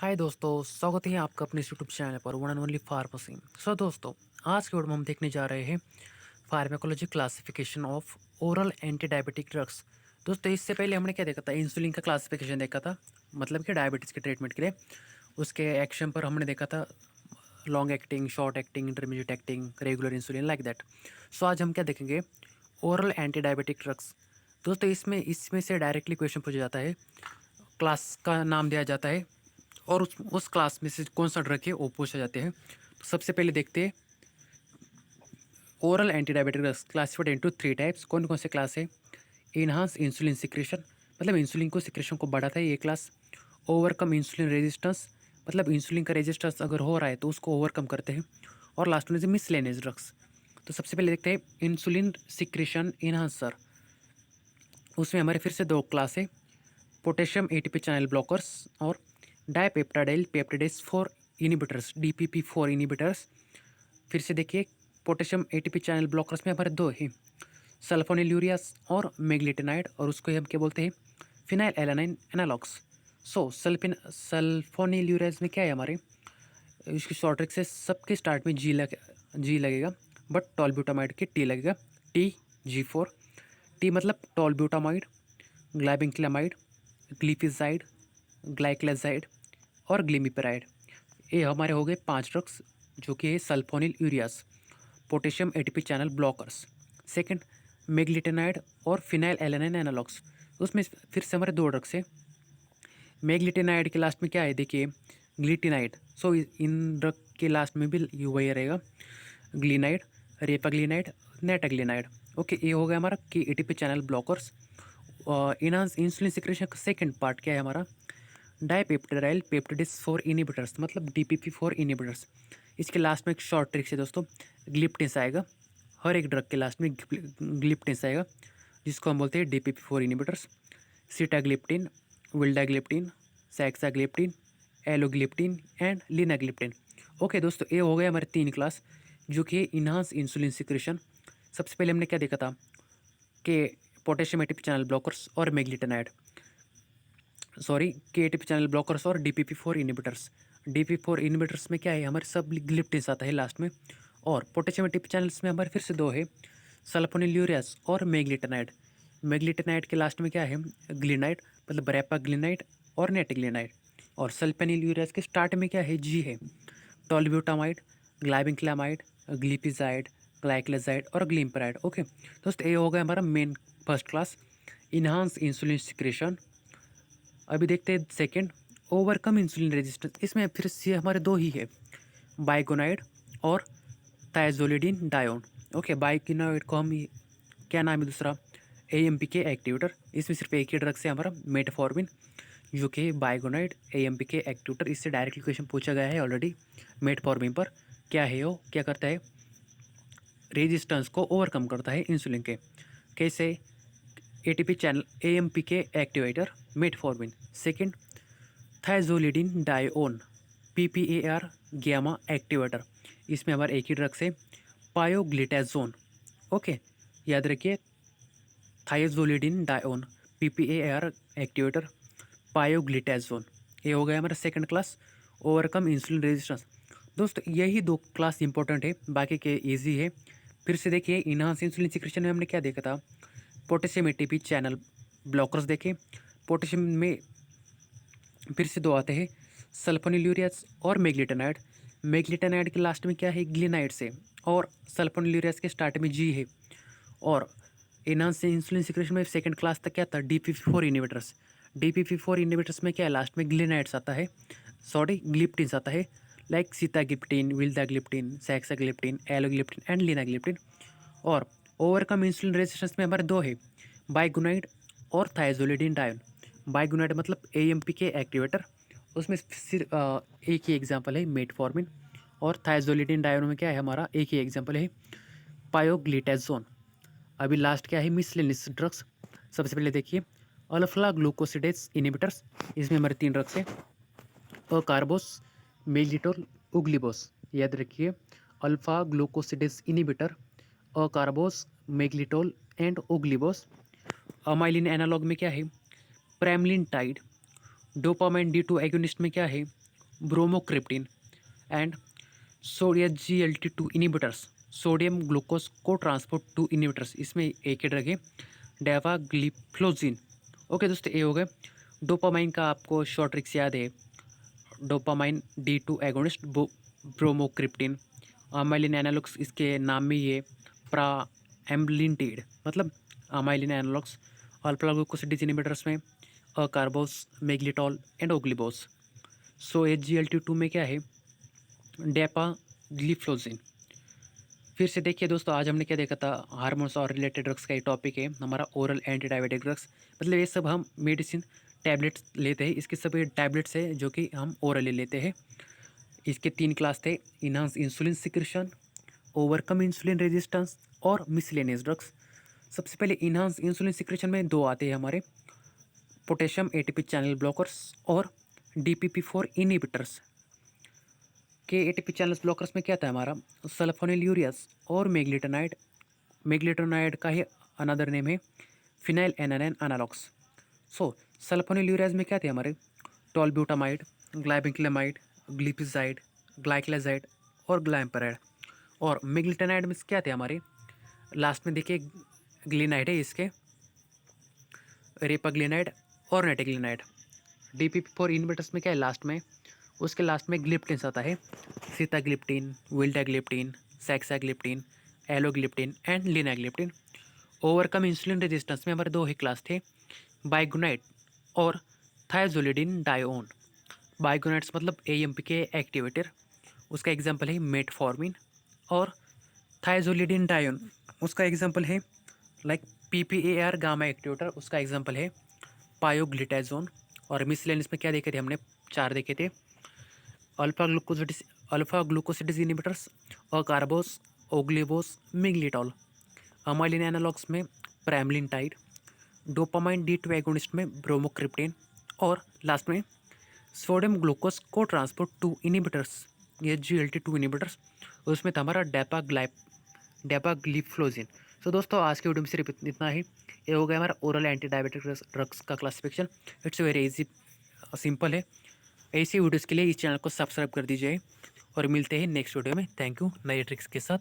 हाय दोस्तों, स्वागत है आपका अपने यूट्यूब चैनल पर वन एंड ओनली फार्मेसी। सो दोस्तों, आज के वीडियो में हम देखने जा रहे हैं pharmacology classification of oral anti diabetic drugs. दोस्तों, इससे पहले हमने क्या देखा था, इंसुलिन का क्लासिफिकेशन देखा था, मतलब कि डायबिटीज़ के ट्रीटमेंट के लिए। उसके एक्शन पर हमने देखा था long acting, short acting, intermediate acting, regular insulin, like that. So आज हम क्या देखेंगे, ओरल एंटी डायबिटिक ड्रग्स। दोस्तों, इसमें इसमें से डायरेक्टली क्वेश्चन पूछा जाता है, क्लास का नाम दिया जाता है और उस क्लास में से कौन सा ड्रग है वो पूछा जाते हैं। तो सबसे पहले देखते हैं, oral anti diabetic drugs classified into 3 types. कौन कौन से क्लास है? इनहांस इंसुलिन सिक्रेशन, मतलब इंसुलिन को सिक्रेशन को बढ़ाता है ये क्लास। ओवरकम इंसुलिन रेजिस्टेंस, मतलब इंसुलिन का रेजिस्टेंस अगर हो रहा है तो उसको ओवरकम करते हैं। और लास्ट में मिसलेनियस ड्रग्स। तो सबसे पहले देखते हैं इंसुलिन सिक्रेशन इनहांसर। उसमें हमारे फिर से 2 क्लास है, पोटेशियम एटीपी चैनल ब्लॉकर्स और डाइपेप्टाइडाइल पेप्टाइडेज 4 इनिबिटर्स, DPP4 इनिबिटर्स। फिर से देखिए, पोटेशियम एटीपी चैनल ब्लॉकर्स में हमारे 2 हैं, सल्फोनिलूरियास और मेग्लिटेनाइड, और उसको हम क्या बोलते हैं, फिनाइल एलानाइन एनालॉग्स। सो सल्फोनिलूरियास में क्या है हमारे, इसकी शॉर्ट ट्रिक से सबके स्टार्ट में जी लगेगा, बट टॉलब्यूटामाइड के टी लगेगा, TG4। टी मतलब टॉलब्यूटामाइड, ग्लाइबिंक्लामाइड, ग्लिपिजाइड, ग्लाइक्लाजाइड और ग्लिमिपेराइड। ये हमारे हो गए 5 ड्रग्स, जो कि है sulfonylureas, potassium ATP channel blockers. Second, meglitinide और फिनाइल एलानाइन एनालॉग्स। उसमें फिर से हमारे 2 ड्रग्स है। मेग्लिटेनाइड के लास्ट में क्या है, देखिए, ग्लिटिनाइड। सो इन ड्रग के लास्ट में भी वही रहेगा, ग्लिनाइड, रेपाग्लिनाइड, नेटाग्लिनाइड। ओके, ये हो गया हमारा कि ATP channel blockers. Enhance insulin secretion का सेकंड पार्ट क्या है हमारा, डाइपेप्टाइडाइल पेप्टाइडेज 4 इनिबिटर्स, मतलब DPP4 इनिबिटर्स। इसके लास्ट में एक शॉर्ट ट्रिक है दोस्तों, ग्लिप्टिंस आएगा। हर एक ड्रग के लास्ट में ग्लिप्टिंस आएगा, जिसको हम बोलते हैं DPP4 inhibitors. Sitagliptin, vildagliptin, saxagliptin, alogliptin and linagliptin. Okay दोस्तों, ये हो गए हमारे 3 क्लास, जो कि इनहांस इंसुलिन सिक्रेशन। सबसे पहले हमने क्या देखा था कि पोटेशियम एटीपी चैनल ब्लॉकर्स और मेग्लिटेनाइड, सॉरी, के एटीपी चैनल ब्लॉकर्स और DPP4 इनिबिटर्स। DPP4 इनिबिटर्स में क्या है, हमारे सब ग्लिप्टिन्स आता है लास्ट में। और पोटेशियम एटीपी चैनल्स में हमारे फिर से 2 है, सल्फोनिलूरियास और मेग्लिटेनाइड। मेग्लिटेनाइड के लास्ट में क्या है, ग्लिनाइड, मतलब रेपाग्लिनाइड और नेटिग्लिनाइड। और सल्फोनिलूरियास के स्टार्ट में क्या है, जी है, टॉलब्यूटामाइड, ग्लाइबिंक्लामाइड, ग्लिपिजाइड, ग्लाइक्लाजाइड और ग्लिम्पेराइड। ओके दोस्तों, ये हो गया हमारा main first class, enhance insulin secretion. अभी देखते हैं सेकंड, ओवरकम इंसुलिन रेजिस्टेंस। इसमें फिर से हमारे 2 ही है, बाइगोनाइड और थायाजोलिडिन डायोन। ओके, बाइगोनाइड को हम क्या नाम है दूसरा, AMPK एक्टिवेटर। इसमें सिर्फ एक ही ड्रग से हमारा मेटफॉर्मिन, जो कि बाइगोनाइड AMPK एक्टिवेटर। इससे डायरेक्टली क्वेश्चन पूछा गया है ऑलरेडी मेटफॉर्मिन पर। क्या है वो, क्या करता है, रेजिस्टेंस को ओवरकम करता है इंसुलिन के। कैसे, ATP channel AMPK activator metformin. Second, thiazolidinedione PPAR gamma activator. इसमें हमारा एक ही ड्रग से पायोग्लिटाजोन। ओके, याद रखिए, thiazolidinedione PPAR activator pioglitazone. ये हो गया हमारा second class, overcome insulin resistance. दोस्तों, यही 2 क्लास इंपॉर्टेंट है, बाकी के इजी है। फिर से देखिए, इनहांस इंसुलिन सिक्रेशन में हमने क्या देखा था, पोटेशियम एटीपी चैनल ब्लॉकर्स देखे। पोटेशियम में फिर से 2 आते हैं, सल्फोनिलूरियास और मेग्लिटेनाइड। मेग्लिटेनाइड के लास्ट में क्या है, ग्लिनाइड से, और सल्फोनिलूरियास के स्टार्ट में जी है। और इनहांस इंसुलिन सिक्रेशन में सेकंड क्लास तक क्या था, DPP4 इनिबिटर्स। DPP4 इनिबिटर्स में क्या है, लास्ट में ग्लिनाइड्स आता है, सॉरी ग्लिप्टिन्स आता है, लाइक सीताग्लिप्टिन, विल्दाग्लिप्टिन, सैक्साग्लिप्टिन, एलोग्लिप्टिन एंड लिनाग्लिप्टिन। और ओवरकम इंसुलिन रेजिस्टेंस में हमारे 2 है, बाइगोनाइड और थाइजोलिडिन डायोन। बाइगोनाइड मतलब AMPK एक्टिवेटर, उसमें सिर्फ एक ही एग्जांपल है मेटफॉर्मिन। और थाइजोलिडिन डायोन में क्या है, हमारा एक ही एग्जांपल है पायोग्लिटाजोन। अभी लास्ट क्या है, मिसलेनियस ड्रग्स। सबसे पहले देखिए, अल्फा ग्लूकोसिडेज इनिबिटर्स। इसमें हमारे 3 ड्रग्स हैं, कार्बोस, मेलिटोल, उग्लिबोस। याद रखिए, alpha glucosidase inhibitor, acarbose, miglitol and voglibose. Amylin analogue में क्या है, प्रेमलिन टाइड। डोपामाइन D2 एगोनिस्ट में क्या है, bromocriptine and sodium GLT2 inhibitors, sodium glucose cotransport two inhibitors, इसमें एक ही ड्रग है डेवाग्लिफ्लोजिन। ओके दोस्तों, ये हो गए। डोपामाइन का आपको शॉर्ट ट्रिक्स याद है, dopamine D2 agonist bromocriptine. Amylin analogues इसके नाम में ये प्राएम्बलिनटेड, मतलब amylin analogues. Alpha glucosidase inhibitors में अकार्बोस, मेग्लिटॉल एंड ओग्लिबोस। सो HGLT2 में क्या है, डेपाग्लिफ्लोजिन। फिर से देखिए दोस्तों, आज हमने क्या देखा था, हार्मोन्स और रिलेटेड ड्रग्स का ये टॉपिक है हमारा, ओरल एंटी डायबिटिक ड्रग्स। मतलब ये सब हम मेडिसिन टैबलेट्स लेते हैं, इसके सभी टैबलेट्स है जो कि हम ओरली लेते हैं। इसके 3 क्लास थे, enhance insulin secretion, overcome insulin resistance और मिसलेनियस ड्रग्स। सबसे पहले इनहांस इंसुलिन सिक्रेशन में 2 आते हैं हमारे, पोटेशियम ATP चैनल ब्लॉकर्स और DPP4 इनिबिटर्स। के ATP चैनल ब्लॉकर्स में क्या था हमारा, सल्फोनिलयूरियास और मेग्लिटोनाइड। मेग्लिटोनाइड का ही अनदर नेम है फिनाइल एनानाइन एनालॉग्स। सो सल्फोनिलयूरियाज में क्या थे हमारे, टॉलब्यूटामाइड, ग्लाइबिक्लेमाइड, ग्लिपिजाइड, ग्लाइक्लाजाइड और ग्लाइम्पराइड। और मेग्लिटोनाइड में क्या थे हमारे, लास्ट में देखिए ग्लिनाइड है इसके, रेपाग्लिनाइड और नेटिग्लिनाइड। DPP4 इनहिबिटर्स में क्या है लास्ट में, उसके लास्ट में ग्लिप्टिन्स आता है, sitagliptin, vildagliptin, saxagliptin, alogliptin and linagliptin. Overcome insulin resistance में हमारे 2 ही क्लास थे, बाइगोनाइड और थायोजोलिडिन डायोन। बाइगोनाइड्स मतलब AMP के एक्टिवेटर, उसका एग्जांपल है मेटफॉर्मिन। और थायोजोलिडिन डायोन, उसका एग्जांपल है लाइक PPAR गामा एक्टिवेटर, उसका एग्जांपल है पायोग्लिटाजोन। और मिसलेनियस में क्या देखे थे हमने, 4 देखे थे, alpha glucosidase inhibitors, acarbose, voglibose, miglitol. Amylin analogues में प्रेमलिनटाइड, डोपामाइन D2 एगोनिस्ट में ब्रोमोक्रिप्टिन और लास्ट में sodium glucose cotransport two inhibitors, ये GLT2 इनिबिटर्स, उसमें था हमारा डेपाग्लिफ्लोजिन। तो दोस्तों आज के वीडियो में सिर्फ इतना ही। ये हो गया हमारा ओरल एंटी डायबिटिक ड्रग्स का classification. It's very easy, simple है। ऐसी वीडियोज़ के लिए इस चैनल को सब्सक्राइब कर दीजिए और मिलते हैं नेक्स्ट वीडियो में। थैंक यू नए ट्रिक्स के साथ।